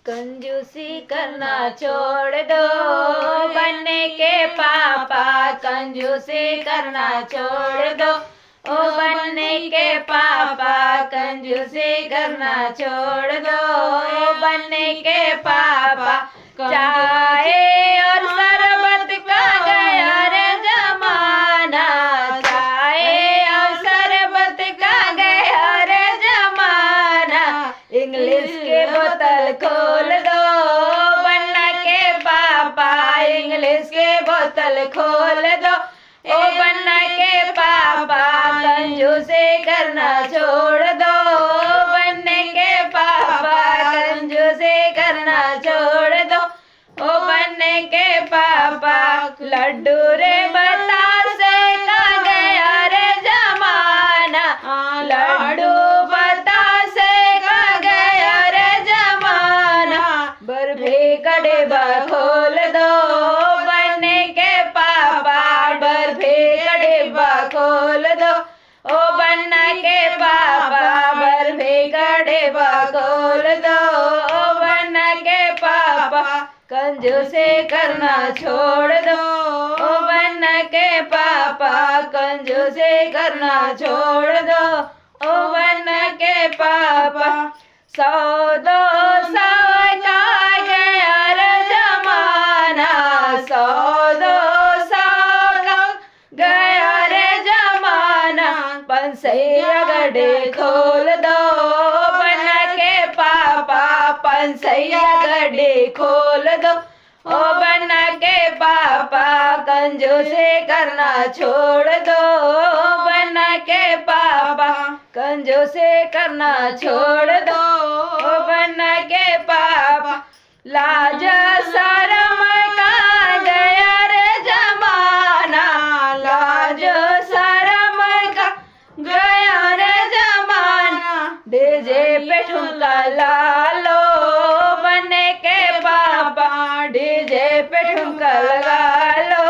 कंजूसी करना छोड़ दो बनने के पापा, कंजूसी करना छोड़ दो ओ बनने के पापा, कंजूसी करना छोड़ दो ओ बनने के पापा। चाय और शरबत का गया रे जमाना, चाय और शरबत का गया रे जमाना। इंग्लिश के बोतल खोल दो बनना के पापा, इंग्लिश के बोतल खोल दो ओ बनना के पापा। कंजूसी करना छोड़ दो बनने के पापा, कंजूसी करना छोड़ दो ओ बनने के पापा। लड्डू रे बतासे का गया रे जमाना, लड्डू बतासे का गया रे जमाना। बर्फी का डिब्बा खोल दो बनने के पापा, बर्फी का डिब्बा खोल दो ओ बनना के पापा, बर्फी का डिब्बा खोल दो ओ बनना के पापा। कंजूसी करना छोड़ दो ओ बनना के पापा, कंजूसी करना छोड़ दो ओ बनना के पापा। 100-200 का गया रे जमाना, 100-200 का गया रे जमाना। पंसैया गड्ढे खोल दो बनना के पापा, पंसैया गड्ढे खोल दो ओ बनना के पापा। कंजूसी करना छोड़ दो बनना के पापा, कंजूसी करना छोड़ दो ओ बनना के पापा। लाज शरम का गया रे जमाना, लाज शरम का गया रे जमाना। डीजे पे ठुमका ला लो बनने के पापा, डीजे पे ठुमका लगा लो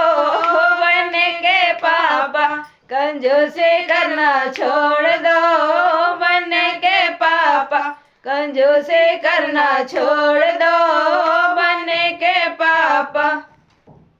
बनने के पापा। कंजूसी करना छोड़ दो बनने के पापा, कंजूसी करना छोड़ दो बनने के पापा।